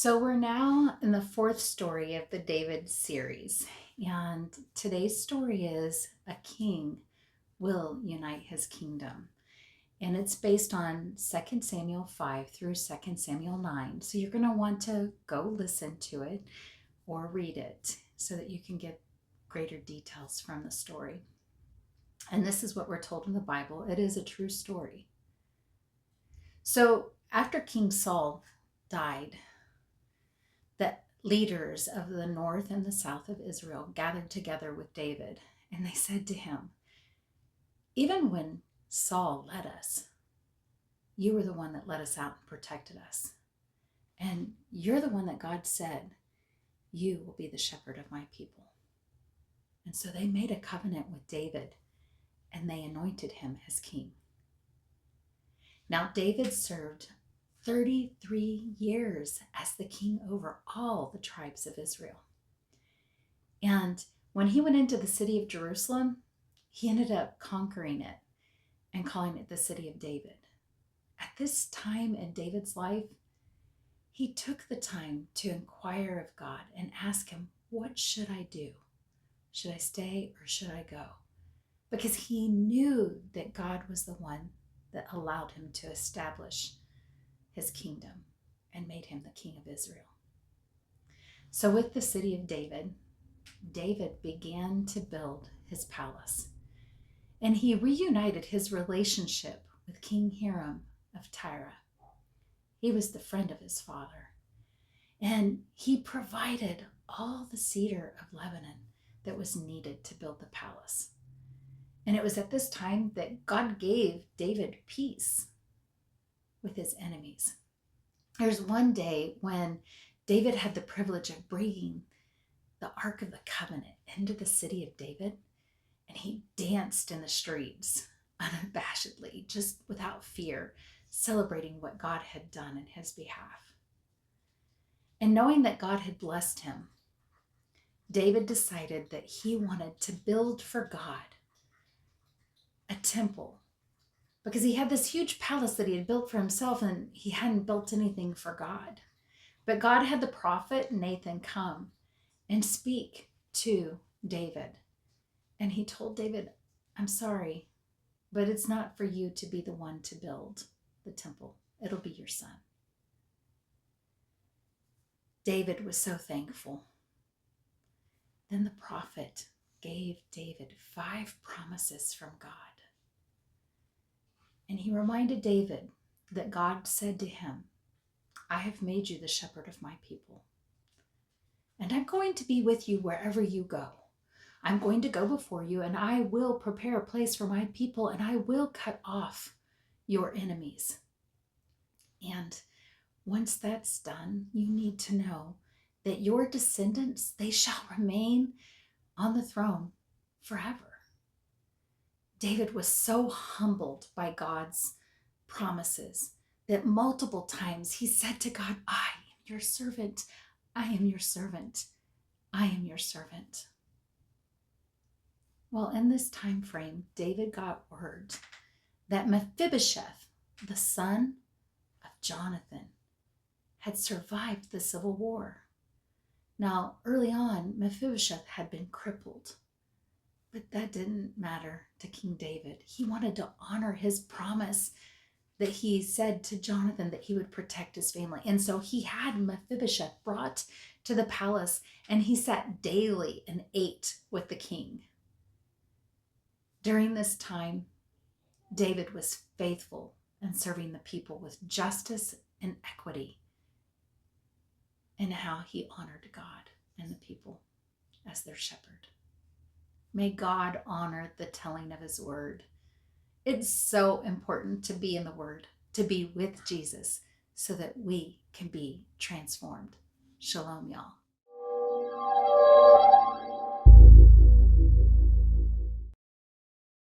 So we're now in the fourth story of the David series. And today's story is a king will unite his kingdom. And it's based on 2 Samuel 5 through 2 Samuel 9. So you're going to want to go listen to it or read it so that you can get greater details from the story. And this is what we're told in the Bible. It is a true story. So after King Saul died, the leaders of the north and the south of Israel gathered together with David, and they said to him, "Even when Saul led us, you were the one that led us out and protected us. And you're the one that God said, you will be the shepherd of my people." And so they made a covenant with David, and they anointed him as king. Now, David served 33 years as the king over all the tribes of Israel. And when he went into the city of Jerusalem, he ended up conquering it and calling it the city of David. At this time in David's life, he took the time to inquire of God and ask him, "What should I do? Should I stay or should I go?" Because he knew that God was the one that allowed him to establish his kingdom and made him the king of Israel. So with the city of David, David began to build his palace, and he reunited his relationship with King Hiram of Tyre. He was the friend of his father, and he provided all the cedar of Lebanon that was needed to build the palace. And it was at this time that God gave David peace with his enemies. There's one day when David had the privilege of bringing the Ark of the Covenant into the city of David, and he danced in the streets unabashedly, just without fear, celebrating what God had done in his behalf. And knowing that God had blessed him, David decided that he wanted to build for God a temple, because he had this huge palace that he had built for himself and he hadn't built anything for God. But God had the prophet Nathan come and speak to David. And he told David, "I'm sorry, but it's not for you to be the one to build the temple. It'll be your son." David was so thankful. Then the prophet gave David 5 promises from God. And he reminded David that God said to him, "I have made you the shepherd of my people. And I'm going to be with you wherever you go. I'm going to go before you, and I will prepare a place for my people, and I will cut off your enemies. And once that's done, you need to know that your descendants, they shall remain on the throne forever." David was so humbled by God's promises that multiple times he said to God, "I am your servant. I am your servant. I am your servant." Well, in this time frame, David got word that Mephibosheth, the son of Jonathan, had survived the civil war. Now, early on, Mephibosheth had been crippled, but that didn't matter to King David. He wanted to honor his promise that he said to Jonathan that he would protect his family. And so he had Mephibosheth brought to the palace, and he sat daily and ate with the king. During this time, David was faithful in serving the people with justice and equity, and how he honored God and the people as their shepherd. May God honor the telling of his word. It's so important to be in the word, to be with Jesus, so that we can be transformed. Shalom, y'all.